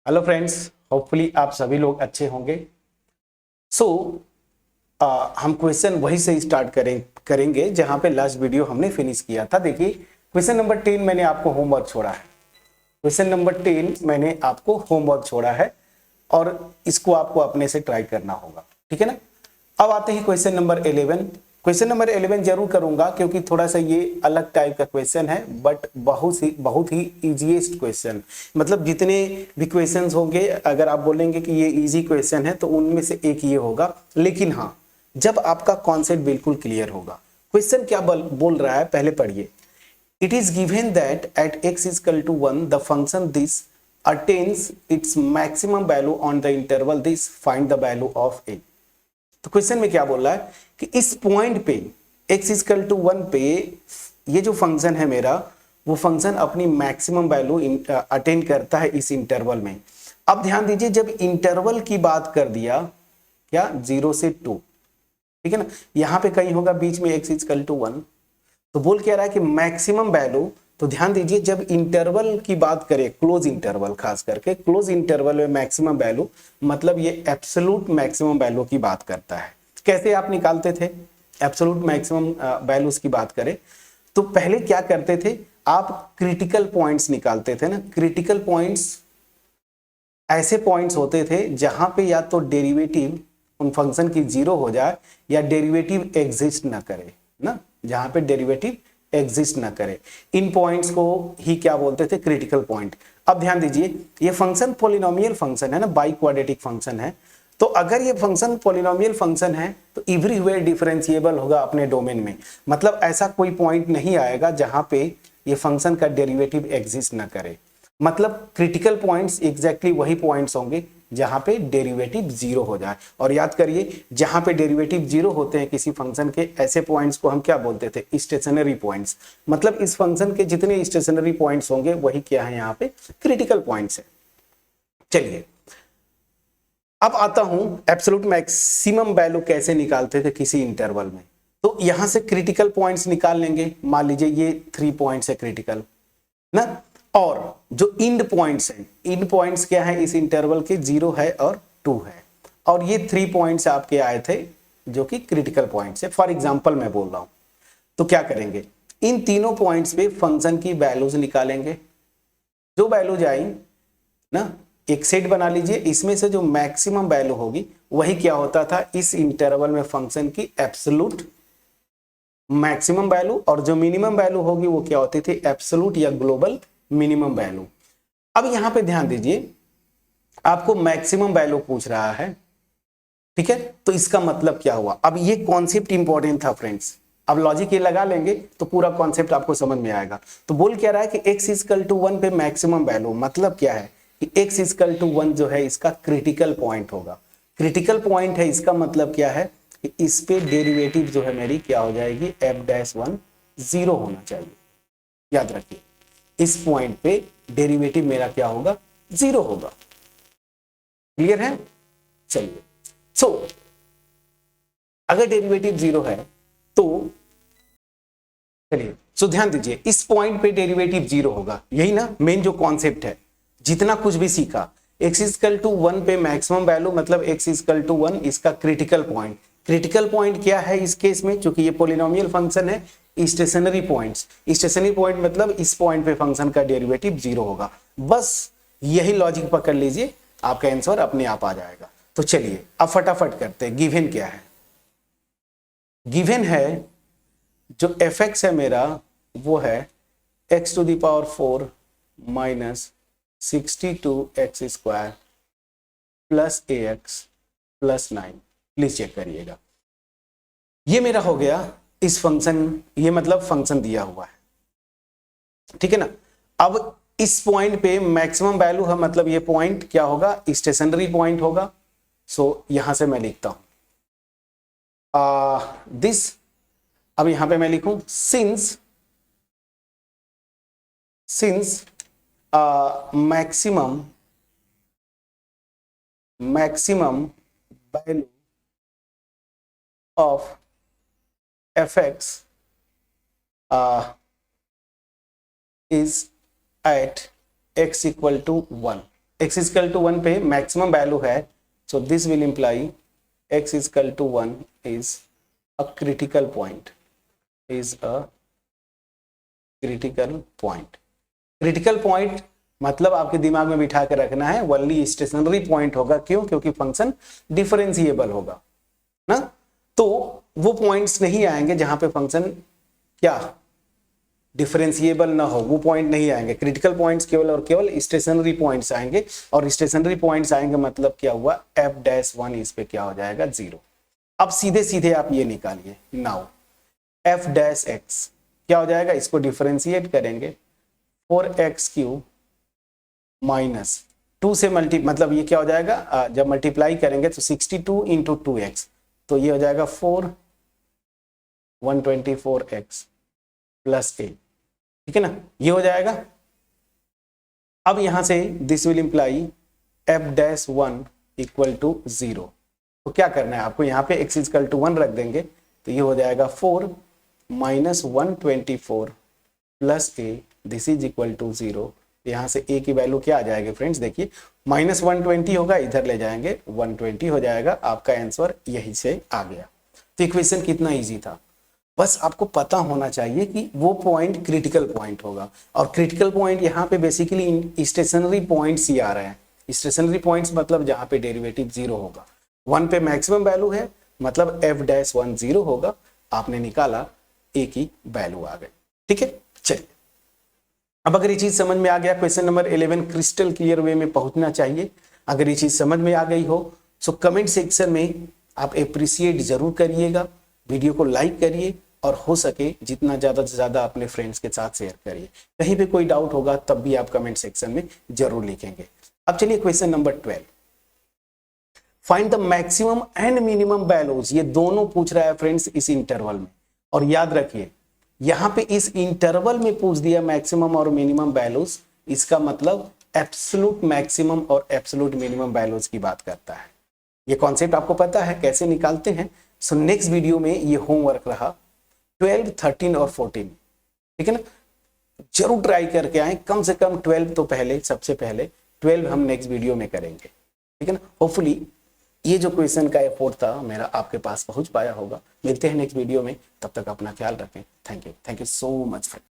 Hello friends, hopefully आप सभी लोग अच्छे होंगे। सो हम क्वेश्चन वही से स्टार्ट करेंगे जहां पे लास्ट वीडियो हमने फिनिश किया था। देखिए, क्वेश्चन नंबर 10 मैंने आपको होमवर्क छोड़ा है। क्वेश्चन नंबर 10 मैंने आपको होमवर्क छोड़ा है और इसको आपको अपने से ट्राई करना होगा, ठीक है ना। अब आते हैं क्वेश्चन नंबर 11। क्वेश्चन नंबर 11 जरूर करूंगा क्योंकि थोड़ा सा ये अलग टाइप का क्वेश्चन है, बट बहुत ही इजीएस्ट क्वेश्चन। मतलब जितने भी क्वेश्चंस होंगे, अगर आप बोलेंगे कि ये इजी क्वेश्चन है तो उनमें से एक ये होगा। लेकिन हाँ, जब आपका कॉन्सेप्ट बिल्कुल क्लियर होगा। क्वेश्चन क्या बोल रहा है, पहले पढ़िए। It is given that at x is equal to 1, the function this attains its maximum value on the interval this. Find the value of a. तो क्वेश्चन में क्या बोल रहा है कि इस पॉइंट पे x is equal to 1 पे ये जो फंक्शन है मेरा, वो फंक्शन अपनी मैक्सिमम वैल्यू अटेन करता है इस इंटरवल में। अब ध्यान दीजिए, जब इंटरवल की बात कर दिया, क्या 0 से 2, ठीक है ना, यहां पे कहीं होगा बीच में x is equal to 1, तो बोल क्या रहा है कि मैक्सिमम वैल्यू। तो ध्यान दीजिए, जब इंटरवल की बात करें, क्लोज इंटरवल, खास करके क्लोज इंटरवल में मैक्सिमम वैल्यू, मतलब ये एब्सोल्यूट मैक्सिमम वैल्यू की बात करता है। कैसे आप निकालते थे एब्सोल्यूट मैक्सिमम वैल्यूज की बात करें तो पहले क्या करते थे, आप क्रिटिकल पॉइंट्स निकालते थे ना। क्रिटिकल पॉइंट्स ऐसे पॉइंट्स होते थे जहां पे या तो डेरिवेटिव उन फंक्शन की 0 हो जाए या डेरिवेटिव एग्जिस्ट ना करे ना, जहां पे डेरिवेटिव एग्जिस्ट ना करे। इन पॉइंट्स को ही क्या बोलते थे, क्रिटिकल पॉइंट। अब ध्यान दीजिए, ये फंक्शन पॉलिनोमियल फंक्शन है ना, बाई क्वाड्रेटिक फंक्शन है। तो अगर ये फंक्शन पॉलिनोमियल फंक्शन है तो एवरीवेयर डिफरेंशिएबल होगा अपने डोमेन में। मतलब ऐसा कोई पॉइंट नहीं आएगा जहां पे ये फंक्शन का डेरिवेटिव एग्जिस्ट ना करे। मतलब क्रिटिकल पॉइंट्स एग्जैक्टली वही पॉइंट्स होंगे जहां पे डेरिवेटिव 0 हो जाए। और याद करिए, जहां पे डेरिवेटिव 0 होते हैं किसी फंक्शन के, ऐसे पॉइंट्स को हम क्या बोलते थे, स्टेशनरी पॉइंट्स। मतलब इस फंक्शन के जितने स्टेशनरी पॉइंट्स होंगे वही क्या है, यहाँ पे क्रिटिकल पॉइंट्स है। चलिए, अब आता हूं एब्सोल्यूट मैक्सिमम वैल्यू कैसे निकालते थे किसी इंटरवल में। तो यहां से क्रिटिकल पॉइंट्स निकाल लेंगे। मान लीजिए ये 3 पॉइंट्स है क्रिटिकल ना, और जो इंड पॉइंट्स हैं, इंड पॉइंट्स क्या है इस इंटरवल के, 0 है और 2 है। और ये 3 पॉइंट्स आपके आए थे जो कि क्रिटिकल पॉइंट्स है। फॉर एग्जांपल मैं बोल रहा हूं, तो क्या करेंगे, इन तीनों पॉइंट्स पे फंक्शन की वैल्यूज निकालेंगे। जो वैल्यूज आई ना, एक सेट बना लीजिए, इसमें से जो मैक्सिमम वैल्यू होगी वही क्या होता था इस इंटरवल में फंक्शन की एब्सोल्यूट मैक्सिमम वैल्यू, और जो मिनिमम वैल्यू होगी वो क्या होती थी, एब्सोल्यूट या ग्लोबल मिनिमम वैल्यू। अब यहां पे ध्यान दीजिए, आपको मैक्सिमम वैल्यू पूछ रहा है, ठीक है। तो इसका मतलब क्या हुआ, अब ये कॉन्सेप्ट इंपॉर्टेंट था फ्रेंड्स। अब लॉजिक ये लगा लेंगे तो पूरा कॉन्सेप्ट आपको समझ में आएगा। तो बोल क्या रहा है कि x इक्वल टू 1 पे मैक्सिमम वैल्यू, मतलब क्या है कि x इक्वल टू 1 जो है इसका क्रिटिकल पॉइंट होगा। क्रिटिकल पॉइंट है, इसका मतलब क्या है कि इस पे डेरिवेटिव जो है मेरी क्या हो जाएगी, f'1 0 होना चाहिए। याद रखिए, इस पॉइंट पे डेरिवेटिव मेरा क्या होगा, 0 होगा। क्लियर है। चलिए, सो अगर डेरिवेटिव 0 है तो चलिए, सो ध्यान दीजिए, इस पॉइंट पे डेरिवेटिव 0 होगा। यही ना मेन जो कॉन्सेप्ट है, जितना कुछ भी सीखा। x इक्वल टू 1 पे मैक्सिमम वैल्यू, मतलब x इक्वल टू 1 इसका क्रिटिकल पॉइंट। क्रिटिकल पॉइंट क्या है इस केस में, क्योंकि ये पॉलिनोमियल फंक्शन है, स्टेशनरी पॉइंट्स। स्टेशनरी पॉइंट मतलब इस पॉइंट पे फंक्शन का डेरिवेटिव 0 होगा। बस यही लॉजिक पकड़ लीजिए, आपका आंसर अपने आप आ जाएगा। तो चलिए अब फटाफट करते हैं, गिवन क्या है। गिवन है जो fx है मेरा, वो है x to the power 4 minus 62x square plus ax plus 9। Please check करिएगा, ये मेरा हो गया इस फंक्शन, ये मतलब फंक्शन दिया हुआ है, ठीक है ना। अब इस पॉइंट पे मैक्सिमम वैल्यू है, मतलब ये पॉइंट क्या होगा, स्टेशनरी पॉइंट होगा। सो यहां से मैं लिखता हूं दिस। अब यहां पे मैं लिखूं since maximum value of fx is at x equal to 1। x is equal to 1 पे मैक्सिमम वैल्यू है, so this will imply x is equal to 1 is a critical point, is a critical point. Critical point मतलब आपके दिमाग में बिठा के रखना है ओनली स्टेशनरी पॉइंट होगा। क्यों? क्योंकि फंक्शन डिफरेंशिएबल होगा ना, तो वो पॉइंट्स नहीं आएंगे जहां पे फंक्शन क्या डिफरेंशिएबल ना हो, वो पॉइंट नहीं आएंगे। क्रिटिकल पॉइंट्स केवल और केवल स्टेशनरी पॉइंट्स आएंगे, और स्टेशनरी पॉइंट्स आएंगे मतलब क्या हुआ, f-1 इस पे क्या हो जाएगा 0। अब सीधे सीधे आप ये निकालिए, नाउ f-x क्या हो जाएगा, इसको डिफरेंशिएट करेंगे 4x³ माइनस 2 से मतलब ये क्या हो जाएगा, जब मल्टीप्लाई करेंगे तो 62 इंटू 2x, तो ये हो जाएगा 124x प्लस a, ठीक है ना, ये हो जाएगा। अब यहां से this will imply f-1 equal to 0। तो क्या करना है आपको, यहाँ पे x इक्वल टू 1 रख देंगे, तो ये हो जाएगा 4 minus 124 plus a, this is equal to 0। यहाँ से a की वैल्यू क्या आ जाएगी फ्रेंड्स, देखिए माइनस 120 होगा, इधर ले जाएंगे 120 हो जाएगा, आपका आंसर यही से आ गया। तो इक्वेशन कितना इजी था, बस आपको पता होना चाहिए कि वो पॉइंट क्रिटिकल पॉइंट होगा, और क्रिटिकल पॉइंट यहाँ पे बेसिकली स्टेशनरी पॉइंट्स ही आ रहे हैं। स्टेशनरी पॉइंट्स मतलब जहाँ पे डेरिवेटिव 0 होगा, 1 पे मैक्सिमम वैल्यू है मतलब f-1 0 होगा, आपने निकाला a की वैल्यू आ गई, ठीक है। चलिए अब अगर ये चीज समझ में आ गया, question number 11 crystal clear way में पहुंचना चाहिए। अगर ये चीज समझ में आ गई हो सो कमेंट सेक्शन में आप अप्रिशिएट जरूर करिएगा, वीडियो को लाइक करिए, और हो सके जितना ज्यादा से ज्यादा अपने फ्रेंड्स के साथ शेयर करिए। कहीं पे कोई डाउट होगा तब भी आप कमेंट सेक्शन में जरूर लिखेंगे। अब चलिए question number 12, find the maximum and minimum values. ये दोनों पूछ रहा है फ्रेंड्स इस इंटरवल में, और याद रखिए यहां पे इस इंटरवल में पूछ दिया मैक्सिमम और मिनिमम वैल्यूज, इसका मतलब एब्सोल्यूट मैक्सिमम और एब्सोल्यूट मिनिमम वैल्यूज की बात करता है। ये कॉन्सेप्ट आपको पता है कैसे निकालते हैं, सो नेक्स्ट वीडियो में ये होमवर्क रहा 12, 13 और 14, ठीक है ना, जरूर ट्राई करके आए, कम से कम 12 तो पहले, सबसे पहले 12 हम नेक्स्ट वीडियो में करेंगे, ठीक है ना। होपफुली ये जो क्वेश्चन का एफर्ट था मेरा आपके पास पहुंच पाया होगा। मिलते हैं नेक्स्ट वीडियो में, तब तक अपना ख्याल रखें। Thank you so much friend.